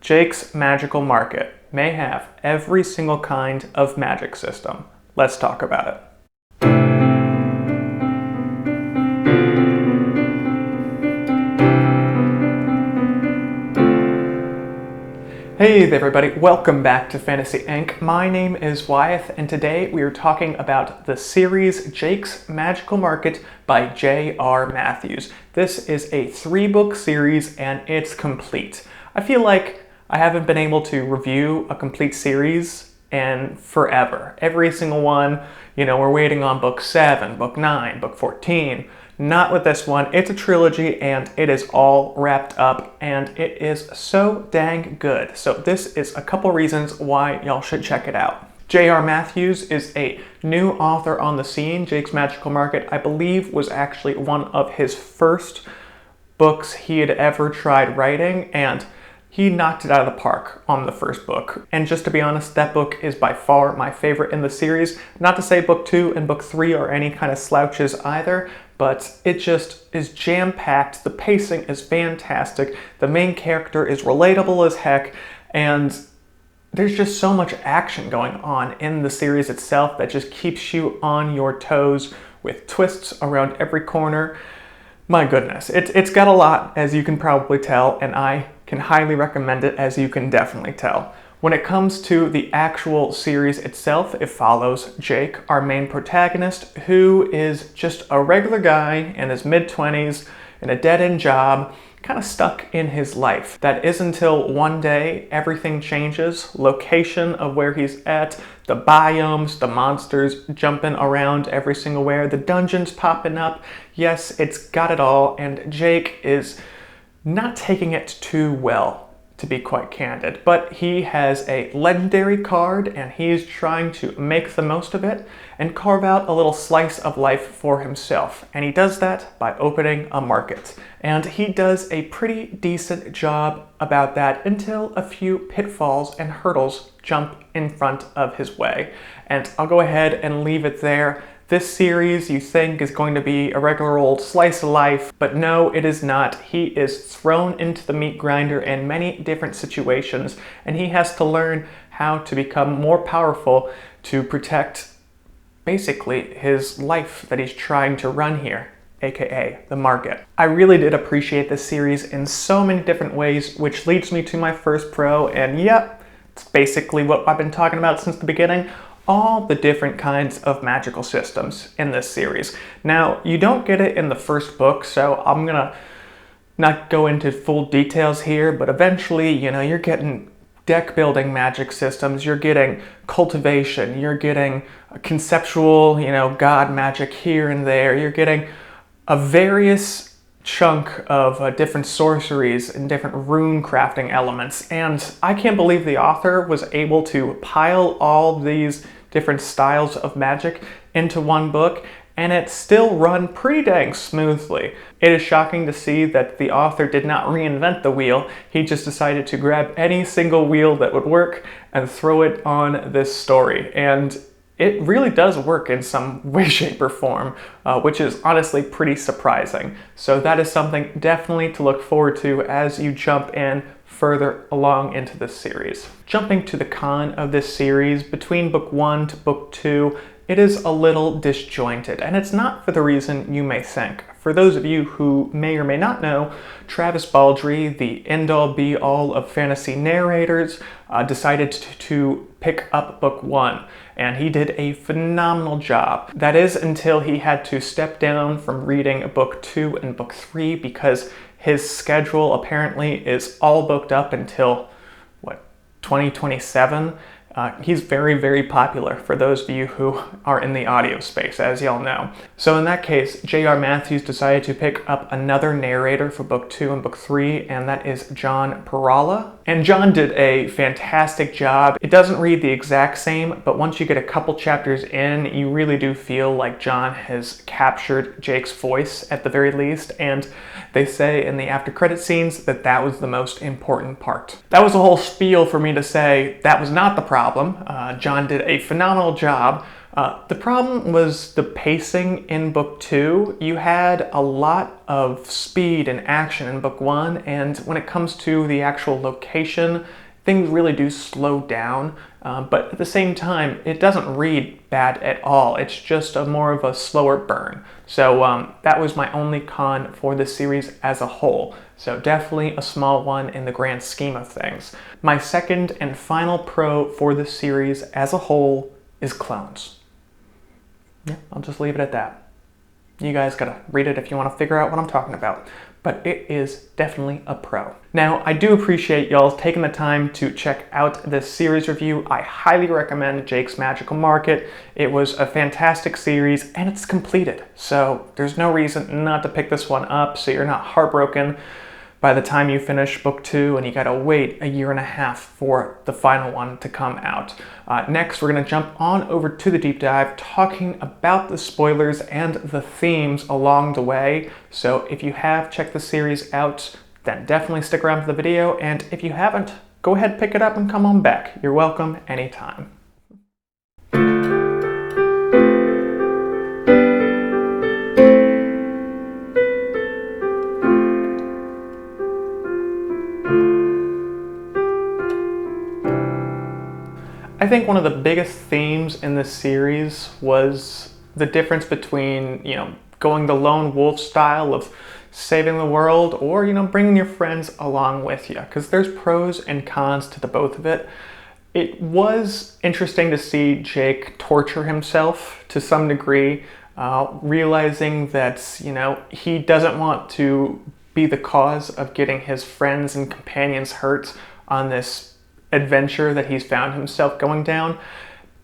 Jake's Magical Market may have every single kind of magic system. Let's talk about it. Hey there everybody, welcome back to Fantasy Inc. My name is Wyeth and today we are talking about the series Jake's Magical Market by J.R. Matthews. This is a 3-book series and it's complete. I feel like I haven't been able to review a complete series in forever. Every single one, we're waiting on book 7, book 9, book 14. Not with this one. It's a trilogy and it is all wrapped up and it is so dang good. So this is a couple reasons why y'all should check it out. J.R. Matthews is a new author on the scene. Jake's Magical Market, I believe, was actually one of his first books he had ever tried writing, and he knocked it out of the park on the first book. And just to be honest, that book is by far my favorite in the series. Not to say book 2 and book 3 are any kind of slouches either, but it just is jam-packed. The pacing is fantastic. The main character is relatable as heck, and there's just so much action going on in the series itself that just keeps you on your toes with twists around every corner. My goodness, it's got a lot, as you can probably tell, and I can highly recommend it, as you can definitely tell. When it comes to the actual series itself, it follows Jake, our main protagonist, who is just a regular guy in his mid-20s in a dead-end job, kind of stuck in his life. That is until one day everything changes. Location of where he's at, the biomes, the monsters jumping around every single where, the dungeons popping up. Yes, it's got it all, and Jake is not taking it too well, to be quite candid, but he has a legendary card and he's trying to make the most of it and carve out a little slice of life for himself. And he does that by opening a market. And he does a pretty decent job about that until a few pitfalls and hurdles jump in front of his way. And I'll go ahead and leave it there. This series you think is going to be a regular old slice of life, but no, it is not. He is thrown into the meat grinder in many different situations, and he has to learn how to become more powerful to protect basically his life that he's trying to run here, aka the market. I really did appreciate this series in so many different ways, which leads me to my first pro, and yep, it's basically what I've been talking about since the beginning. All the different kinds of magical systems in this series. Now, you don't get it in the first book, so I'm gonna not go into full details here, but eventually, you're getting deck building magic systems, you're getting cultivation, you're getting conceptual, god magic here and there, you're getting a various chunk of different sorceries and different rune crafting elements, and I can't believe the author was able to pile all these different styles of magic into one book and it still run pretty dang smoothly. It is shocking to see that the author did not reinvent the wheel. He just decided to grab any single wheel that would work and throw it on this story, and it really does work in some way, shape, or form, which is honestly pretty surprising. So that is something definitely to look forward to as you jump in further along into this series. Jumping to the con of this series, between book 1 to book 2, it is a little disjointed, and it's not for the reason you may think. For those of you who may or may not know, Travis Baldree, the end-all be-all of fantasy narrators, decided to pick up book 1, and he did a phenomenal job. That is until he had to step down from reading book 2 and book 3 because his schedule apparently is all booked up until, 2027? He's very, very popular for those of you who are in the audio space, as y'all know. So in that case, J.R. Matthews decided to pick up another narrator for book 2 and book 3, and that is John Perala. And John did a fantastic job. It doesn't read the exact same, but once you get a couple chapters in, you really do feel like John has captured Jake's voice at the very least, and they say in the after credit scenes that that was the most important part. That was a whole spiel for me to say that was not the problem. John did a phenomenal job The problem was the pacing in book 2. You had a lot of speed and action in book 1, and when it comes to the actual location, things really do slow down. But at the same time, it doesn't read bad at all. It's just more of a slower burn. So that was my only con for the series as a whole. So definitely a small one in the grand scheme of things. My second and final pro for the series as a whole is clones. Yeah, I'll just leave it at that. You guys gotta read it if you want to figure out what I'm talking about. But it is definitely a pro. Now, I do appreciate y'all taking the time to check out this series review. I highly recommend Jake's Magical Market. It was a fantastic series and it's completed. So there's no reason not to pick this one up so you're not heartbroken by the time you finish book 2 and you gotta wait a year and a half for the final one to come out. Next, we're gonna jump on over to the deep dive talking about the spoilers and the themes along the way. So if you have checked the series out, then definitely stick around for the video. And if you haven't, go ahead, pick it up and come on back. You're welcome anytime. I think one of the biggest themes in this series was the difference between, going the lone wolf style of saving the world or, bringing your friends along with you, because there's pros and cons to the both of it. It was interesting to see Jake torture himself to some degree, realizing that, he doesn't want to be the cause of getting his friends and companions hurt on this adventure that he's found himself going down.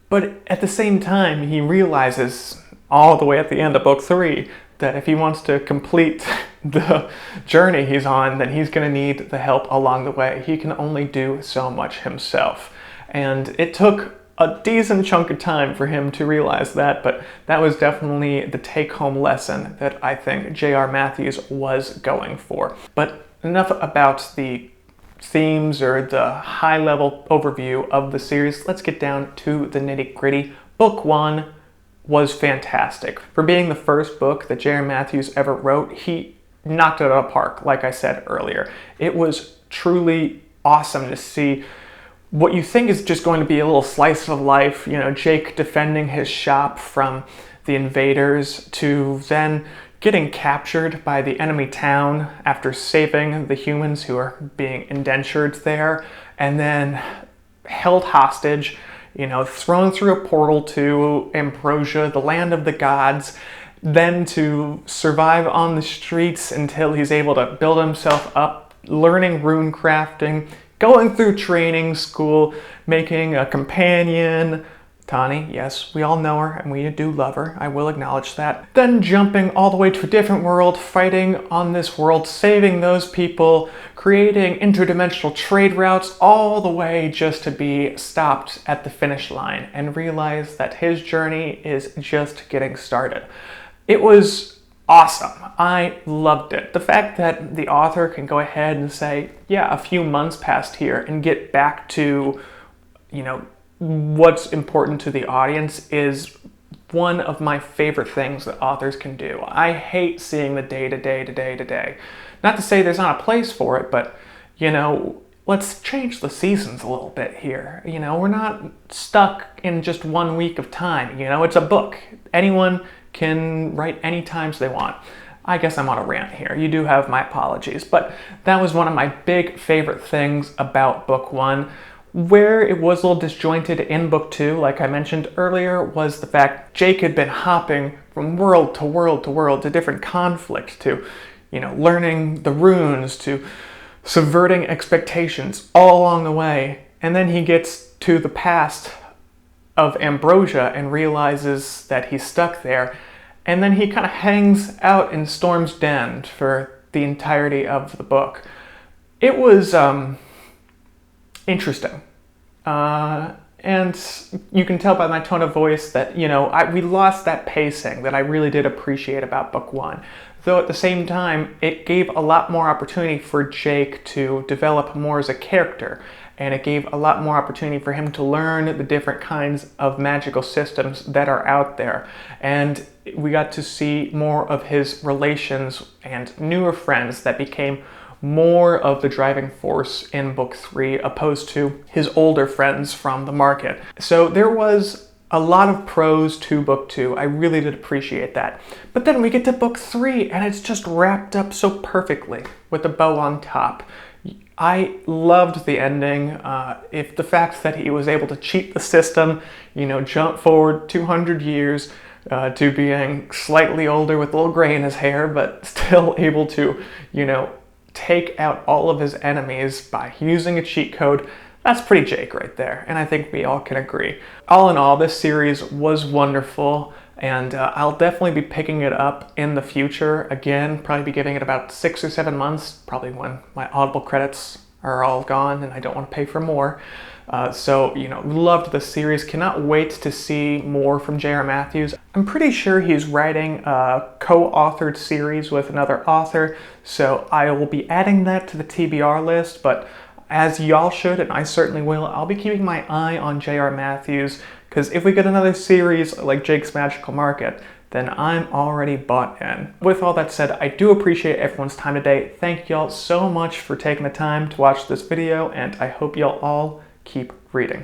But at the same time, he realizes all the way at the end of book 3 that if he wants to complete the journey he's on, then he's going to need the help along the way. He can only do so much himself. And it took a decent chunk of time for him to realize that, but that was definitely the take-home lesson that I think J.R. Matthews was going for. But enough about the themes or the high-level overview of the series. Let's get down to the nitty-gritty. Book 1 was fantastic. For being the first book that J.R. Matthews ever wrote, he knocked it out of the park, like I said earlier. It was truly awesome to see what you think is just going to be a little slice of life, Jake defending his shop from the invaders, to then getting captured by the enemy town after saving the humans who are being indentured there, and then held hostage, thrown through a portal to Ambrosia, the land of the gods, then to survive on the streets until he's able to build himself up, learning rune crafting, going through training school, making a companion, Tani, yes, we all know her and we do love her, I will acknowledge that. Then jumping all the way to a different world, fighting on this world, saving those people, creating interdimensional trade routes, all the way just to be stopped at the finish line and realize that his journey is just getting started. It was awesome. I loved it. The fact that the author can go ahead and say, yeah, a few months passed here and get back to, what's important to the audience is one of my favorite things that authors can do. I hate seeing the day. Not to say there's not a place for it, but, let's change the seasons a little bit here. We're not stuck in just 1 week of time. It's a book. Anyone can write any times they want. I guess I'm on a rant here. You do have my apologies. But that was one of my big favorite things about book 1. Where it was a little disjointed in book 2, like I mentioned earlier, was the fact Jake had been hopping from world to world to world to different conflicts, to, learning the runes, to subverting expectations all along the way. And then he gets to the past of Ambrosia and realizes that he's stuck there. And then he kind of hangs out in Storm's Den for the entirety of the book. It was interesting. And you can tell by my tone of voice that, we lost that pacing that I really did appreciate about book 1. Though at the same time, it gave a lot more opportunity for Jake to develop more as a character. and it gave a lot more opportunity for him to learn the different kinds of magical systems that are out there. And we got to see more of his relations and newer friends that became more of the driving force in book 3 opposed to his older friends from the market. So there was a lot of pros to book 2. I really did appreciate that. But then we get to book 3 and it's just wrapped up so perfectly with a bow on top. I loved the ending. If the fact that he was able to cheat the system, jump forward 200 years to being slightly older with a little gray in his hair, but still able to, take out all of his enemies by using a cheat code, that's pretty Jake right there, and I think we all can agree. All in all, this series was wonderful, and I'll definitely be picking it up in the future. Again, probably be giving it about 6 or 7 months, probably when my Audible credits are all gone and I don't want to pay for more. Loved the series. Cannot wait to see more from J.R. Matthews. I'm pretty sure he's writing a co-authored series with another author, so I will be adding that to the TBR list, but as y'all should, and I certainly will, I'll be keeping my eye on J.R. Matthews, because if we get another series like Jake's Magical Market, then I'm already bought in. With all that said, I do appreciate everyone's time today. Thank y'all so much for taking the time to watch this video, and I hope y'all all keep reading.